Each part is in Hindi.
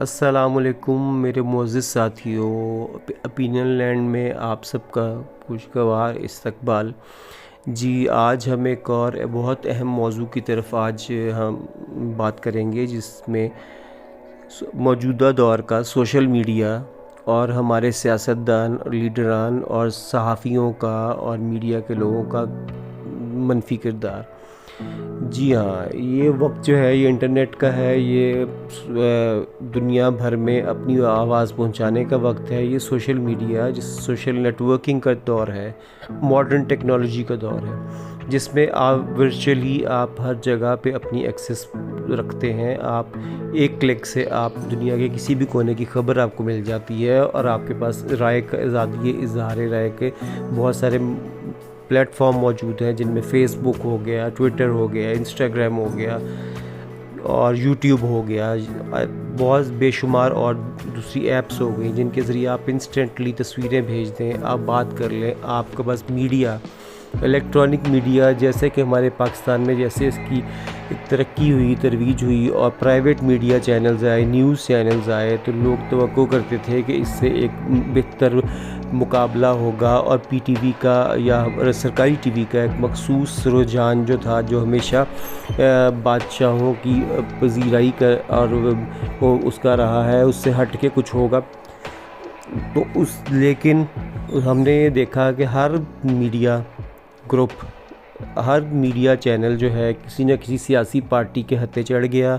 अस्सलामुअलैकुम मेरे मुअज़्ज़िज़ साथियों। ओपिनियन लैंड में आप सबका खुशगवार इस्तकबाल। जी, आज हम एक और बहुत अहम मौजू की तरफ आज हम बात करेंगे, जिसमें मौजूदा दौर का सोशल मीडिया और हमारे सियासतदान, लीडरान और सहाफ़ियों का और मीडिया के लोगों का मनफी किरदार। जी हाँ, ये वक्त जो है ये इंटरनेट का है। ये दुनिया भर में अपनी आवाज़ पहुंचाने का वक्त है। ये सोशल मीडिया, जिस सोशल नेटवर्किंग का दौर है, मॉडर्न टेक्नोलॉजी का दौर है, जिसमें आप वर्चुअली आप हर जगह पे अपनी एक्सेस रखते हैं। आप एक क्लिक से आप दुनिया के किसी भी कोने की खबर आपको मिल जाती है और आपके पास राय का आज़ादी, इज़हार राय के बहुत सारे प्लेटफॉर्म मौजूद हैं, जिनमें फ़ेसबुक हो गया, ट्विटर हो गया, इंस्टाग्राम हो गया और यूट्यूब हो गया। बहुत बेशुमार और दूसरी ऐप्स हो गई, जिनके ज़रिए आप इंस्टेंटली तस्वीरें भेज दें, आप बात कर लें। आपके पास मीडिया, इलेक्ट्रॉनिक मीडिया, जैसे कि हमारे पाकिस्तान में जैसे इसकी एक तरक्की हुई, तरवीज हुई और प्राइवेट मीडिया चैनल्स आए, न्यूज़ चैनल्स आए, तो लोग तवक्को करते थे कि इससे एक बेहतर मुकाबला होगा और पीटीवी का या सरकारी टीवी का एक मखसूस रुझान जो था, जो हमेशा बादशाहों की पजीराई का और वो उसका रहा है, उससे हट के कुछ होगा। तो लेकिन हमने देखा कि हर मीडिया ग्रुप, हर मीडिया चैनल जो है किसी न किसी सियासी पार्टी के हत्थे चढ़ गया।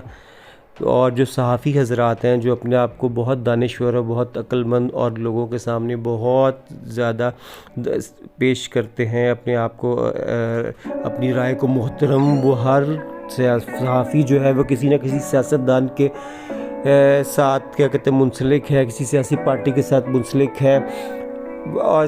और जो सहाफ़ी हज़रात हैं, जो अपने आप को बहुत दानिश्वर और बहुत अक्लमंद और लोगों के सामने बहुत ज़्यादा पेश करते हैं अपने आप को, अपनी राय को मोहतरम, वो हर सहाफ़ी जो है वो किसी न किसी सियासतदान के साथ क्या कहते हैं मुंसलिक है, किसी सियासी पार्टी के साथ मुंसलिक है और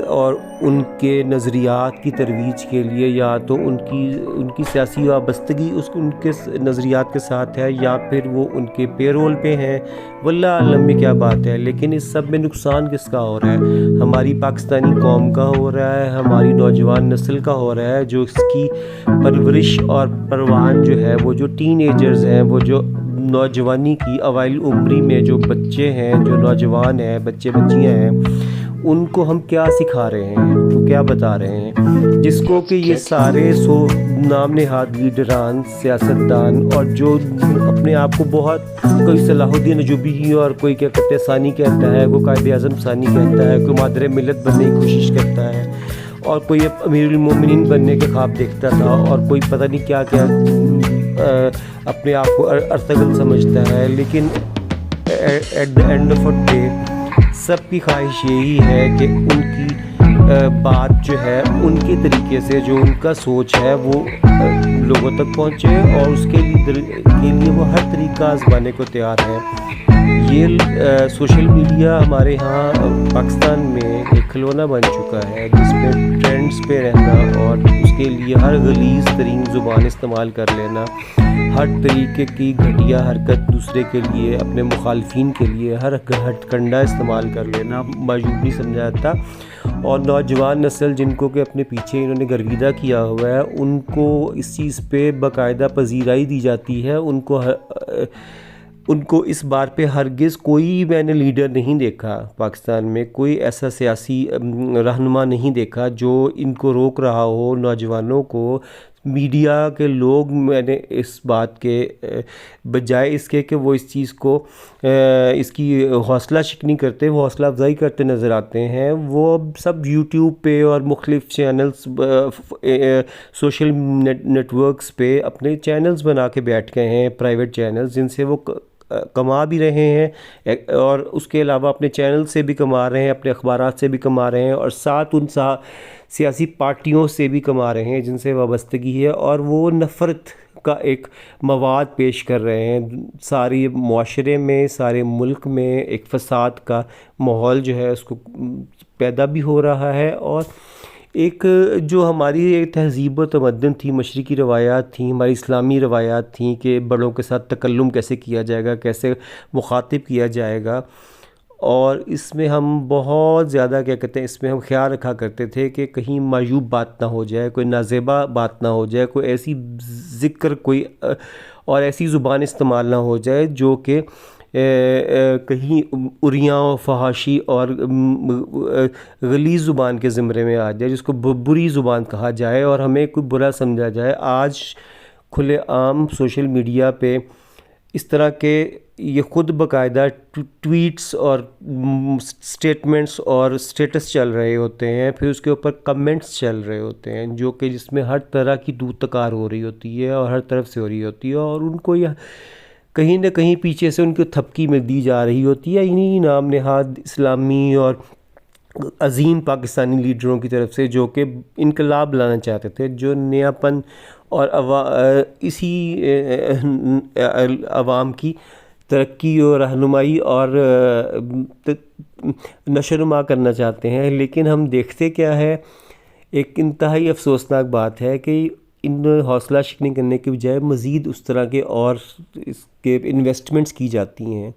और उनके नज़रियात की तरवीज के लिए या तो उनकी सियासी वाबस्तगी उनके नज़रियात के साथ है, या फिर वो उनके पेरोल पे हैं। वल्लाह आलम में क्या बात है, लेकिन इस सब में नुकसान किसका हो रहा है? हमारी पाकिस्तानी कौम का हो रहा है, हमारी नौजवान नस्ल का हो रहा है, जो इसकी परवरिश और परवान जो है, वो जो टीनेजर्स हैं, वो जो नौजवानी की अवाइल उम्री में जो बच्चे हैं, जो नौजवान हैं, बच्चे बच्चियाँ हैं, उनको हम क्या सिखा रहे हैं, तो क्या बता रहे हैं, जिसको कि ये सारे नाम नहाद लीडरान, सियासतदान और जो अपने आप को बहुत, कोई सलाहुद्दीन अयूबी और कोई क्या कहते हैं सानी कहता है, कोई कायद आज़म सानी कहता है, कोई मादर मिलत बनने की कोशिश करता है, और कोई अमीरुल मोमिनीन बनने के ख्वाब देखता था, और कोई पता नहीं क्या क्या अपने आप को अर्तगल समझता है। लेकिन at the end of the day सबकी ख्वाहिश यही है कि उनकी बात जो है, उनके तरीके से जो उनका सोच है, वो लोगों तक पहुँचे, और उसके लिए वो हर तरीका आजमाने को तैयार है। ये सोशल मीडिया हमारे यहाँ पाकिस्तान में एक खिलौना बन चुका है, जिसमें ट्रेंड्स पे रहना और उसके लिए हर गलीज़ तरीन ज़ुबान इस्तेमाल कर लेना, हर तरीके की घटिया हरकत दूसरे के लिए, अपने मुखालफिन के लिए हर हथकंडा इस्तेमाल कर लेना मौजूद नहीं समझा जाता। और नौजवान नस्ल जिनको कि अपने पीछे इन्होंने गर्विदा किया हुआ है, उनको इस चीज़ पे बाकायदा पजीराई दी जाती है। उनको इस बार पे हरगिज़ कोई, मैंने लीडर नहीं देखा पाकिस्तान में, कोई ऐसा सियासी रहनुमा नहीं देखा जो इनको रोक रहा हो, नौजवानों को। मीडिया के लोग, मैंने इस बात के बजाय इसके कि वो इस चीज़ को इसकी हौसला शिकनी करते, वो हौसला अफजाई करते नज़र आते हैं। वो सब यूट्यूब पे और मुख्तलिफ़ चैनल्स, सोशल नेटवर्क्स पे अपने चैनल्स बना के बैठ गए हैं, प्राइवेट चैनल्स, जिनसे वो कमा भी रहे हैं, और उसके अलावा अपने चैनल से भी कमा रहे हैं, अपने अखबारात से भी कमा रहे हैं, और साथ उन सियासी पार्टियों से भी कमा रहे हैं जिनसे वाबस्तगी है, और वो नफ़रत का एक मवाद पेश कर रहे हैं। सारी माशरे में, सारे मुल्क में एक फ़साद का माहौल जो है उसको पैदा भी हो रहा है। और एक जो हमारी एक तहज़ीब व तमद्दुन थी, मशरिकी रवायात थी, हमारी इस्लामी रवायात थी कि बड़ों के साथ तकल्लुम कैसे किया जाएगा, कैसे मुखातिब किया जाएगा, और इसमें हम बहुत ज़्यादा क्या कहते हैं, इसमें हम ख्याल रखा करते थे कि कहीं मायूब बात ना हो जाए, कोई नाज़ेबा बात ना हो जाए, कोई ऐसी ज़िक्र कोई और ऐसी ज़ुबान इस्तेमाल ना हो जाए जो कि कहीं उरियाँ फहाशी और गलीज़ ज़ुबान के ज़िम्रे में आ जाए, जिसको बुरी ज़ुबान कहा जाए और हमें कोई बुरा समझा जाए। आज खुलेआम सोशल मीडिया पे इस तरह के ये ख़ुद बाकायदा ट्वीट्स और स्टेटमेंट्स और स्टेटस चल रहे होते हैं, फिर उसके ऊपर कमेंट्स चल रहे होते हैं, जो कि जिसमें हर तरह की तू तकार हो रही होती है और हर तरफ से हो रही होती है, और उनको यह कहीं ना कहीं पीछे से उनको थपकी में दी जा रही होती है इन्हीं नाम नहाद इस्लामी और अजीम पाकिस्तानी लीडरों की तरफ से, जो कि इनकलाब लाना चाहते थे, जो नयापन और इसी आवाम की तरक्की और रहनुमाई और नशोनुमा करना चाहते हैं। लेकिन हम देखते क्या है, एक इंतहाई अफसोसनाक बात है कि इन हौसला शिकनी करने के बजाय मज़ीद उस तरह के और इसके इन्वेस्टमेंट्स की जाती हैं।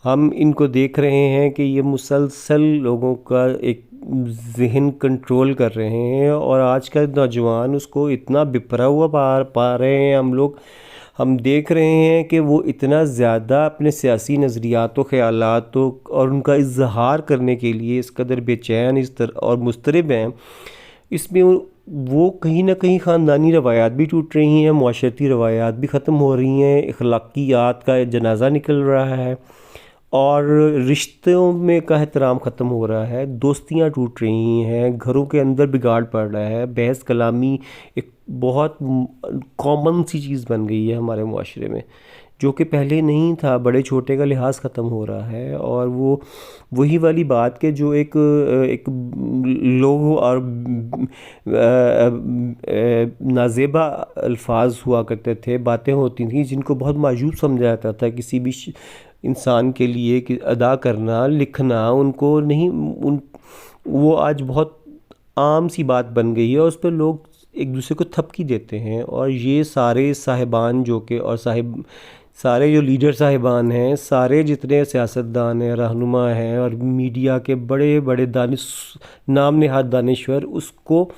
हम इनको देख रहे हैं कि ये मुसलसल लोगों का एक जहन कंट्रोल कर रहे हैं, और आज का नौजवान उसको इतना बिफरा हुआ पा रहे हैं हम देख रहे हैं कि वो इतना ज़्यादा अपने सियासी नज़रियात व ख़यालात और उनका इजहार करने के लिए इस कदर बेचैन इस तरह और मुस्तरब हैं। इसमें वो कहीं ना कहीं ख़ानदानी रवायात भी टूट रही हैं, माशरती रवायात भी ख़त्म हो रही हैं, अखलाकियात का जनाजा निकल रहा है और रिश्तों में का एहतराम ख़त्म हो रहा है, दोस्तियाँ टूट रही हैं, घरों के अंदर बिगाड़ पड़ रहा है, बहस कलामी एक बहुत कॉमन सी चीज़ बन गई है हमारे मुआशरे में, जो कि पहले नहीं था। बड़े छोटे का लिहाज ख़त्म हो रहा है, और वो वही वाली बात के जो एक लोग और नाजेबा अल्फाज हुआ करते थे, बातें होती थी जिनको बहुत मायूब समझा जाता था किसी भी इंसान के लिए कि अदा करना लिखना उनको नहीं वो आज बहुत आम सी बात बन गई है, और उस पर लोग एक दूसरे को थपकी देते हैं। और ये सारे साहिबान जो कि और सारे जो लीडर साहिबान हैं, सारे जितने सियासतदान हैं, रहनुमा हैं और मीडिया के बड़े बड़े नाम नहाद दानिश्वर उसको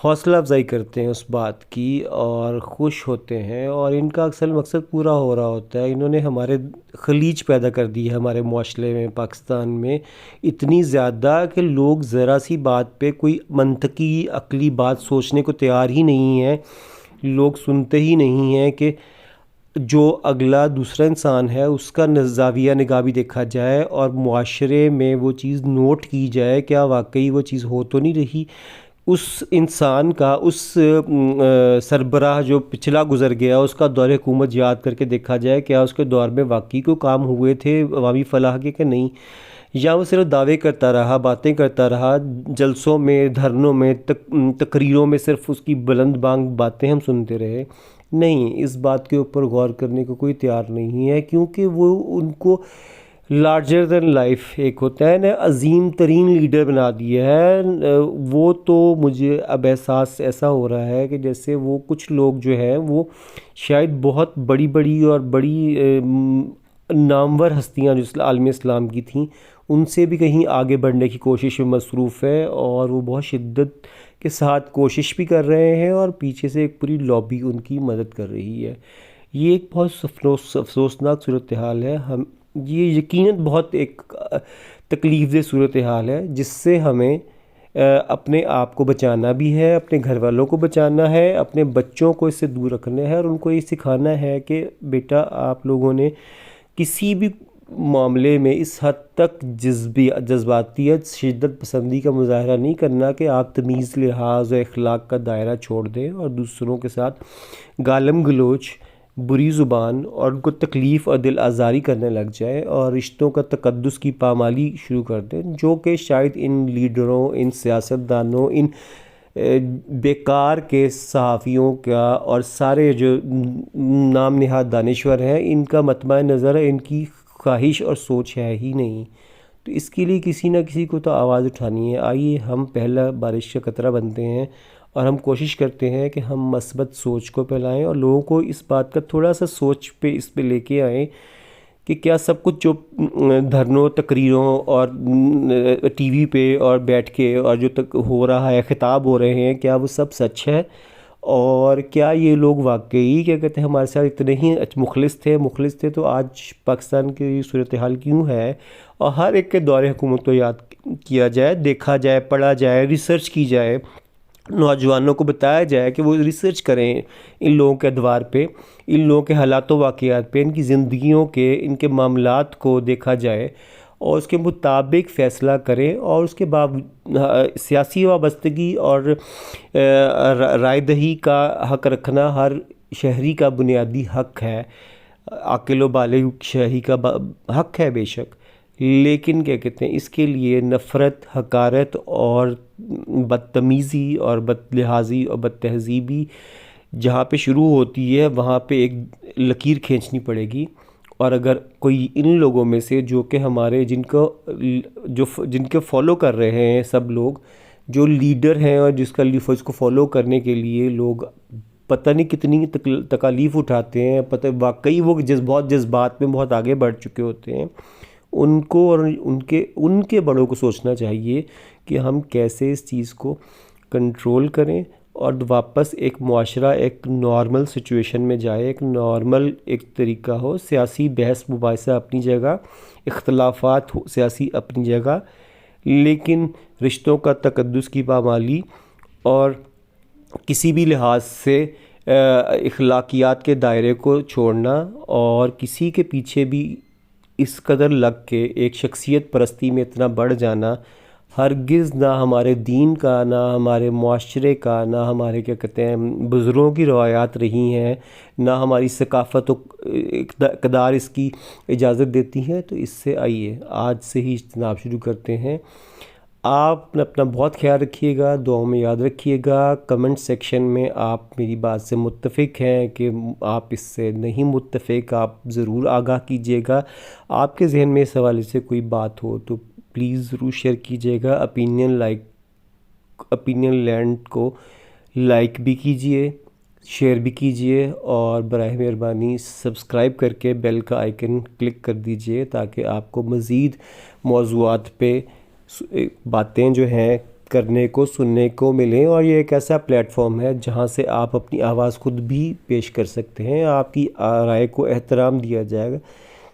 हौसला अफजाई करते हैं उस बात की और ख़ुश होते हैं, और इनका अक्सर मकसद पूरा हो रहा होता है। इन्होंने हमारे खलीज पैदा कर दी है हमारे माशरे में, पाकिस्तान में इतनी ज़्यादा कि लोग ज़रा सी बात पे कोई मंतकी अकली बात सोचने को तैयार ही नहीं है। लोग सुनते ही नहीं हैं कि जो अगला दूसरा इंसान है उसका ज़ाविया निगाह भी देखा जाए और मुआशरे में वो चीज़ नोट की जाए, क्या वाकई वो चीज़ हो तो नहीं रही। उस इंसान का उस सरबराह जो पिछला गुज़र गया उसका दौर हुकूमत याद करके देखा जाए, क्या उसके दौर में वाकई को काम हुए थे अवामी फ़लाह के कि नहीं, या वो सिर्फ दावे करता रहा, बातें करता रहा, जलसों में, धरनों में, तकरीरों में सिर्फ उसकी बुलंद बांग बातें हम सुनते रहे। नहीं, इस बात के ऊपर गौर करने को कोई तैयार नहीं है, क्योंकि वो उनको लार्जर दैन लाइफ एक होता है ना, अजीम तरीन लीडर बना दिया है। वो तो मुझे अब एहसास ऐसा हो रहा है कि जैसे वो कुछ लोग जो हैं वो शायद बहुत बड़ी बड़ी और बड़ी नामवर हस्तियां जो आलम इस्लाम की थीं उनसे भी कहीं आगे बढ़ने की कोशिश में मसरूफ़ है, और वो बहुत शिद्दत के साथ कोशिश भी कर रहे हैं और पीछे से एक पूरी लॉबी उनकी मदद कर रही है। ये एक बहुत अफसोसनाक सूरत हाल है। हम ये यकीनन बहुत एक तकलीफ़देह सूरत हाल है, जिससे हमें अपने आप को बचाना भी है, अपने घर वालों को बचाना है, अपने बच्चों को इससे दूर रखना है, और उनको ये सिखाना है कि बेटा आप लोगों ने किसी भी मामले में इस हद तक जज्बातियत शिद्दत पसंदी का मुजाहरा नहीं करना कि आप तमीज़ लिहाज और अखलाक का दायरा छोड़ दें और दूसरों के साथ गालम गलोच, बुरी ज़ुबान और उनको तकलीफ़ और दिल आज़ारी करने लग जाए और रिश्तों का तकद्दुस की पामाली शुरू कर दें, जो कि शायद इन लीडरों, इन सियासतदानों, इन बेकार के सहाफ़ियों का और सारे जो नाम नहाद दानिश्वर हैं इनका मतमा नज़र है, इनकी ख्वाहिश और सोच है ही नहीं। तो इसके लिए किसी न किसी को तो आवाज़ उठानी है। आइए हम पहला बारिश का कतरा बनते हैं और हम कोशिश करते हैं कि हम मस्बत सोच को फैलाएं और लोगों को इस बात का थोड़ा सा सोच पे इस पे लेके आएँ कि क्या सब कुछ जो धरनों, तकरीरों और टीवी पे और बैठ के और जो तक हो रहा है, खिताब हो रहे हैं, क्या वो सब सच है, और क्या ये लोग वाकई क्या कहते हैं हमारे साथ इतने ही मुखलिस थे तो आज पाकिस्तान की सूरत हाल क्यों है। और हर एक के दौरे हुकूमत को याद किया जाए, देखा जाए, पढ़ा जाए, रिसर्च की जाए, नौजवानों को बताया जाए कि वो रिसर्च करें इन लोगों के अदवार पे, इन लोगों के हालातों वाक़यात पे, इनकी ज़िंदगियों के, इनके मामलात को देखा जाए और उसके मुताबिक फ़ैसला करें। और उसके बाद सियासी वाबस्तगी और राय दही का हक़ रखना हर शहरी का बुनियादी हक़ है। अक़ल व बालिग़ शहरी का हक़ है बेशक, लेकिन क्या कहते हैं इसके लिए नफ़रत, हकारत और बदतमीज़ी और बदलिहाजी और बदतहज़ीबी जहाँ पे शुरू होती है वहाँ पे एक लकीर खींचनी पड़ेगी। और अगर कोई इन लोगों में से जो कि हमारे जिनके फॉलो कर रहे हैं सब लोग, जो लीडर हैं और इसको फॉलो करने के लिए लोग पता नहीं कितनी तकालीफ़ उठाते हैं, पता वाकई वो बहुत जज्बात में बहुत आगे बढ़ चुके होते हैं, उनको और उनके बड़ों को सोचना चाहिए कि हम कैसे इस चीज़ को कंट्रोल करें और वापस एक मुआशरा एक नॉर्मल सिचुएशन में जाए, एक नॉर्मल एक तरीका हो। सियासी बहस मुबाहिसा अपनी जगह, इख्तलाफात सियासी अपनी जगह, लेकिन रिश्तों का तकद्दुस की पामाली और किसी भी लिहाज से अखलाकियात के दायरे को छोड़ना और किसी के पीछे भी इस कदर लग के एक शख्सियत परस्ती में इतना बढ़ जाना हरगिज़ ना हमारे दीन का, ना हमारे मुआशरे का, ना हमारे क्या कहते हैं बुज़ुर्गों की रवायात रही हैं, ना हमारी सकाफ़त इक़्तिदार इसकी इजाज़त देती है। तो इससे आइए आज से ही इज्तिनाब शुरू करते हैं। आप अपना बहुत ख्याल रखिएगा, दुआओं में याद रखिएगा। कमेंट सेक्शन में आप मेरी बात से मुत्तफ़िक हैं कि आप इससे नहीं मुत्तफ़िक, आप ज़रूर आगाह कीजिएगा। आपके जहन में इस हवाले से कोई बात हो तो प्लीज़ ज़रूर शेयर कीजिएगा। ओपिनियन लैंड को लाइक भी कीजिए, शेयर भी कीजिए और बराए मेहरबानी सब्सक्राइब करके बेल का आइकन क्लिक कर दीजिए ताकि आपको मज़ीद मौज़ूआत पे बातें जो हैं करने को, सुनने को मिलें। और ये एक ऐसा प्लेटफॉर्म है जहाँ से आप अपनी आवाज़ खुद भी पेश कर सकते हैं, आपकी राय को एहतराम दिया जाएगा।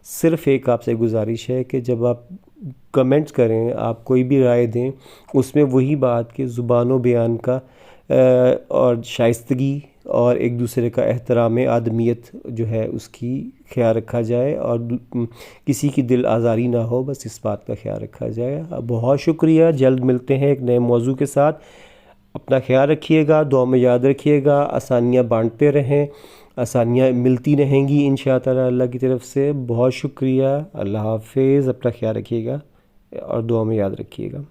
सिर्फ़ एक आपसे गुजारिश है कि जब आप कमेंट्स करें, आप कोई भी राय दें, उसमें वही बात कि ज़ुबान व बयान का और शाइस्तगी और एक दूसरे का एहतराम आदमियत जो है उसकी ख्याल रखा जाए और किसी की दिल आज़ारी ना हो, बस इस बात का ख्याल रखा जाए। बहुत शुक्रिया, जल्द मिलते हैं एक नए मौजू के साथ। अपना ख्याल रखिएगा, दुआ में याद रखिएगा, आसानियाँ बांटते रहें, आसानियाँ मिलती रहेंगी इंशाअल्लाह अल्लाह की तरफ से। बहुत शुक्रिया, अल्लाह हाफ़िज़, अपना ख्याल रखिएगा और दुआ में याद रखिएगा।